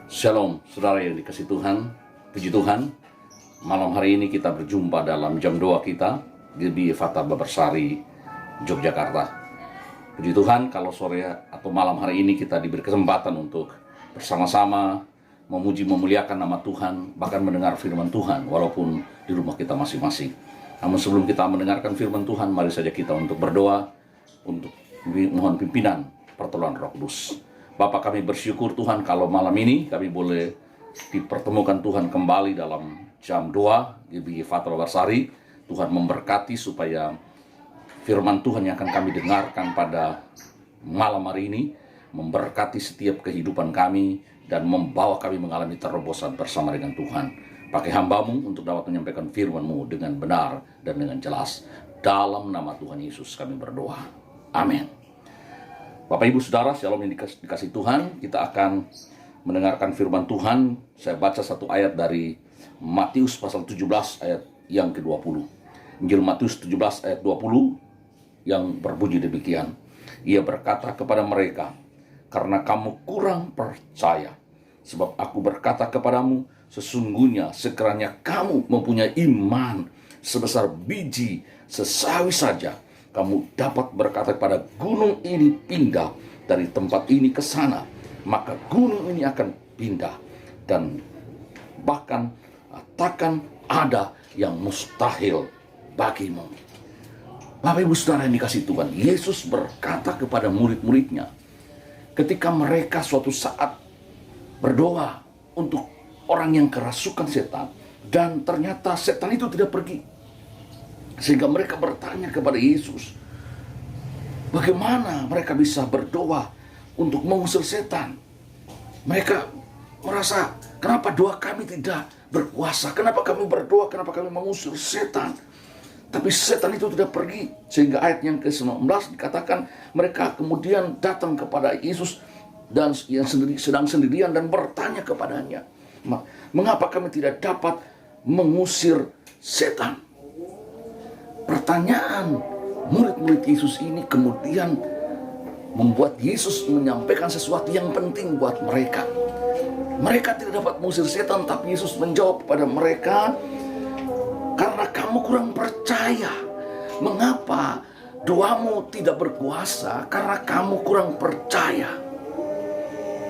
Shalom, saudara yang dikasih Tuhan. Puji Tuhan, malam hari ini kita berjumpa dalam jam doa kita di Fata Babarsari, Yogyakarta. Puji Tuhan, kalau sore atau malam hari ini kita diberi kesempatan untuk bersama-sama memuji memuliakan nama Tuhan, bahkan mendengar firman Tuhan walaupun di rumah kita masing-masing. Namun sebelum kita mendengarkan firman Tuhan, mari saja kita untuk berdoa, untuk mohon pimpinan pertolongan Roh Kudus. Bapak, kami bersyukur Tuhan kalau malam ini kami boleh dipertemukan Tuhan kembali dalam jam doa di Fata Babarsari. Tuhan memberkati supaya firman Tuhan yang akan kami dengarkan pada malam hari ini memberkati setiap kehidupan kami dan membawa kami mengalami terobosan bersama dengan Tuhan. Pakai hamba-Mu untuk dapat menyampaikan firman-Mu dengan benar dan dengan jelas. Dalam nama Tuhan Yesus kami berdoa. Amin. Bapak Ibu Saudara, shalom yang dikasih Tuhan, kita akan mendengarkan firman Tuhan. Saya baca satu ayat dari Matius pasal 17 ayat yang ke-20. Injil Matius 17 ayat 20 yang berbunyi demikian. Ia berkata kepada mereka, "Karena kamu kurang percaya, sebab aku berkata kepadamu, sesungguhnya sekiranya kamu mempunyai iman sebesar biji sesawi saja, kamu dapat berkata kepada gunung ini pindah dari tempat ini ke sana, maka gunung ini akan pindah, dan bahkan takkan ada yang mustahil bagimu." Bapak Ibu Saudara yang dikasih Tuhan, Yesus berkata kepada murid-muridnya ketika mereka suatu saat berdoa untuk orang yang kerasukan setan, dan ternyata setan itu tidak pergi. Sehingga mereka bertanya kepada Yesus, bagaimana mereka bisa berdoa untuk mengusir setan? Mereka merasa, kenapa doa kami tidak berkuasa? Kenapa kami berdoa? Kenapa kami mengusir setan? Tapi setan itu tidak pergi. Sehingga ayat yang ke-19 dikatakan, mereka kemudian datang kepada Yesus dan yang sedang sendirian dan bertanya kepadanya, mengapa kami tidak dapat mengusir setan? Pertanyaan murid-murid Yesus ini kemudian membuat Yesus menyampaikan sesuatu yang penting buat mereka. Mereka tidak dapat mengusir setan, tapi Yesus menjawab kepada mereka, karena kamu kurang percaya. Mengapa doamu tidak berkuasa? Karena kamu kurang percaya.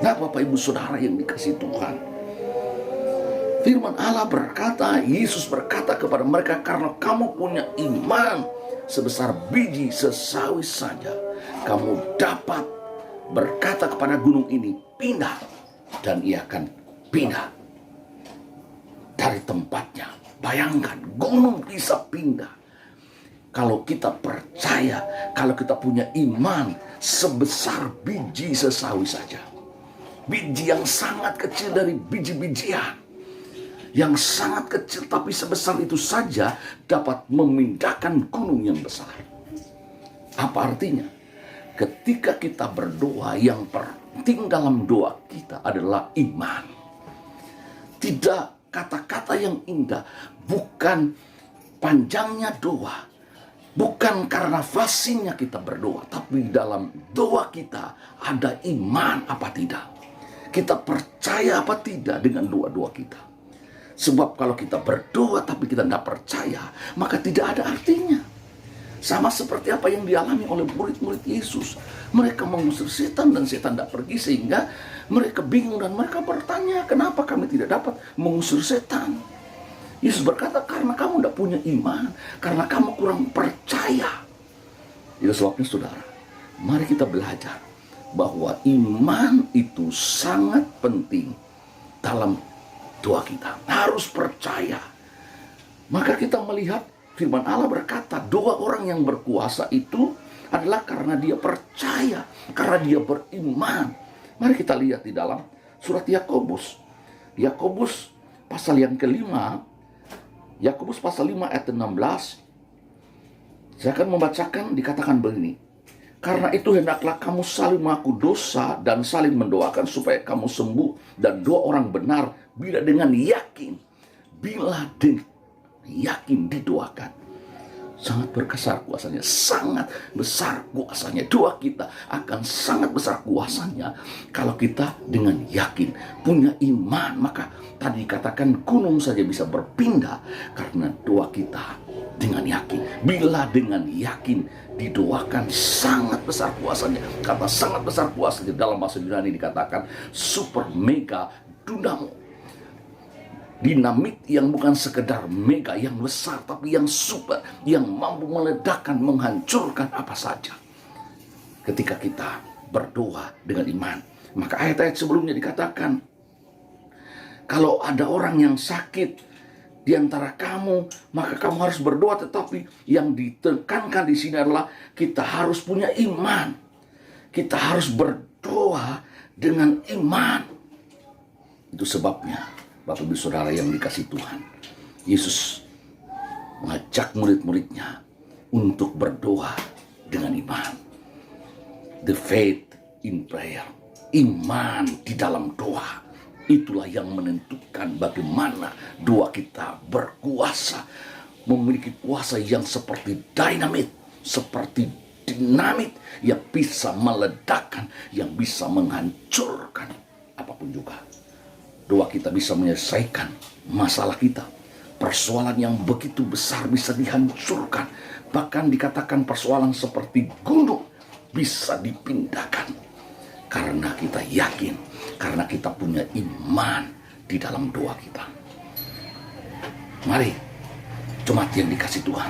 Nah, Bapak Ibu Saudara yang dikasih Tuhan, firman Allah berkata, Yesus berkata kepada mereka, karena kamu punya iman sebesar biji sesawi saja, kamu dapat berkata kepada gunung ini, pindah, dan ia akan pindah dari tempatnya. Bayangkan, gunung bisa pindah. Kalau kita percaya, kalau kita punya iman sebesar biji sesawi saja. Biji yang sangat kecil dari biji-bijian. Yang sangat kecil tapi sebesar itu saja dapat memindahkan gunung yang besar. Apa artinya? Ketika kita berdoa, yang penting dalam doa kita adalah iman. Tidak kata-kata yang indah, bukan panjangnya doa, bukan karena fasihnya kita berdoa, tapi dalam doa kita ada iman apa tidak. Kita percaya apa tidak dengan doa-doa kita. Sebab kalau kita berdoa tapi kita tidak percaya, maka tidak ada artinya. Sama seperti apa yang dialami oleh murid-murid Yesus. Mereka mengusir setan dan setan tidak pergi, sehingga mereka bingung dan mereka bertanya, kenapa kami tidak dapat mengusir setan? Yesus berkata, karena kamu tidak punya iman, karena kamu kurang percaya. Itu sebabnya saudara, mari kita belajar bahwa iman itu sangat penting dalam doa kita. Harus percaya. Maka kita melihat firman Allah berkata, doa orang yang berkuasa itu adalah karena dia percaya, karena dia beriman. Mari kita lihat di dalam surat Yakobus. Yakobus pasal yang kelima, Yakobus pasal 5 ayat 16. Saya akan membacakan, dikatakan begini, karena itu hendaklah kamu saling mengaku dosa dan saling mendoakan supaya kamu sembuh, dan doa orang benar bila dengan yakin didoakan sangat berkesar kuasanya, sangat besar kuasanya. Doa kita akan sangat besar kuasanya kalau kita dengan yakin punya iman. Maka tadi dikatakan gunung saja bisa berpindah karena doa kita dengan yakin. Bila dengan yakin didoakan, sangat besar kuasanya. Kata sangat besar kuasanya dalam bahasa Yunani dikatakan super mega dunamo. Dinamit yang bukan sekedar mega, yang besar, tapi yang super, yang mampu meledakkan, menghancurkan apa saja. Ketika kita berdoa dengan iman. Maka ayat-ayat sebelumnya dikatakan, kalau ada orang yang sakit di antara kamu, maka kamu harus berdoa. Tetapi yang ditekankan di sini adalah kita harus punya iman. Kita harus berdoa dengan iman. Itu sebabnya, Bapak Ibu Saudara yang dikasihi Tuhan, Yesus mengajak murid-muridnya untuk berdoa dengan iman. The faith in prayer. Iman di dalam doa. Itulah yang menentukan bagaimana doa kita berkuasa. Memiliki kuasa yang seperti dinamit, seperti dinamit yang bisa meledakkan, yang bisa menghancurkan apapun juga. Doa kita bisa menyelesaikan masalah kita. Persoalan yang begitu besar bisa dihancurkan. Bahkan dikatakan persoalan seperti gunung bisa dipindahkan. Karena kita yakin, karena kita punya iman di dalam doa kita. Mari, jemaat yang dikasihi Tuhan,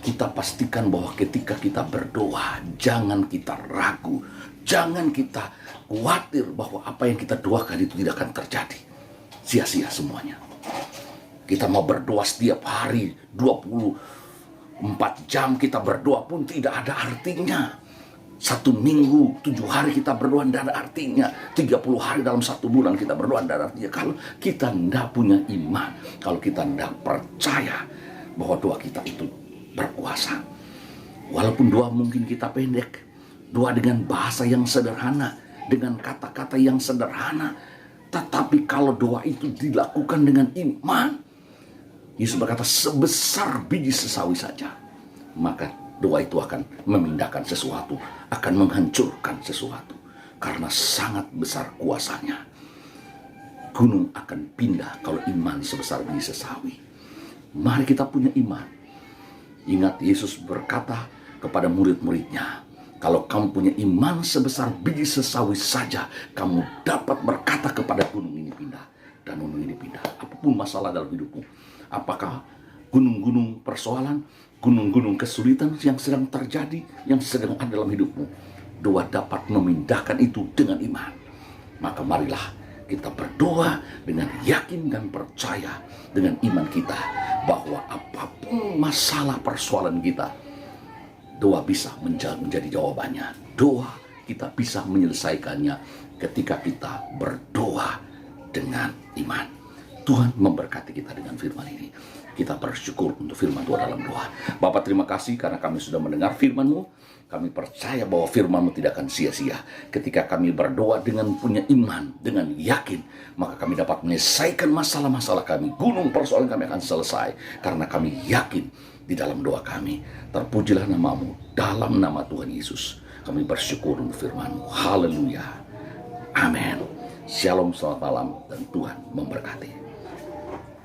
kita pastikan bahwa ketika kita berdoa, jangan kita ragu, jangan kita khawatir bahwa apa yang kita doakan itu tidak akan terjadi. Sia-sia semuanya. Kita mau berdoa setiap hari 24 jam kita berdoa pun tidak ada artinya. 1 minggu 7 hari kita berdoa tidak ada artinya. 30 hari dalam 1 bulan kita berdoa tidak ada artinya. Kalau kita tidak punya iman, kalau kita tidak percaya bahwa doa kita itu berkuasa. Walaupun doa mungkin kita pendek, doa dengan bahasa yang sederhana, dengan kata-kata yang sederhana, tetapi kalau doa itu dilakukan dengan iman, Yesus berkata sebesar biji sesawi saja, maka doa itu akan memindahkan sesuatu, akan menghancurkan sesuatu, karena sangat besar kuasanya. Gunung akan pindah kalau iman sebesar biji sesawi. Mari kita punya iman. Ingat, Yesus berkata kepada murid-muridnya, kalau kamu punya iman sebesar biji sesawi saja, kamu dapat berkata kepada gunung ini pindah, dan gunung ini pindah. Apapun masalah dalam hidupmu, apakah gunung-gunung persoalan, gunung-gunung kesulitan yang sedang terjadi, yang sedang ada dalam hidupmu, doa dapat memindahkan itu dengan iman. Maka marilah kita berdoa dengan yakin dan percaya dengan iman kita, bahwa apapun masalah persoalan kita, doa bisa menjadi jawabannya. Doa kita bisa menyelesaikannya ketika kita berdoa dengan iman. Tuhan memberkati kita dengan firman ini. Kita bersyukur untuk firman Tuhan dalam doa. Bapa, terima kasih karena kami sudah mendengar firman-Mu. Kami percaya bahwa firman-Mu tidak akan sia-sia. Ketika kami berdoa dengan punya iman, dengan yakin, maka kami dapat menyelesaikan masalah-masalah kami. Gunung persoalan kami akan selesai karena kami yakin di dalam doa kami. Terpujilah nama-Mu dalam nama Tuhan Yesus. Kami bersyukur untuk firman-Mu. Haleluya. Amin. Shalom, selamat malam, dan Tuhan memberkati.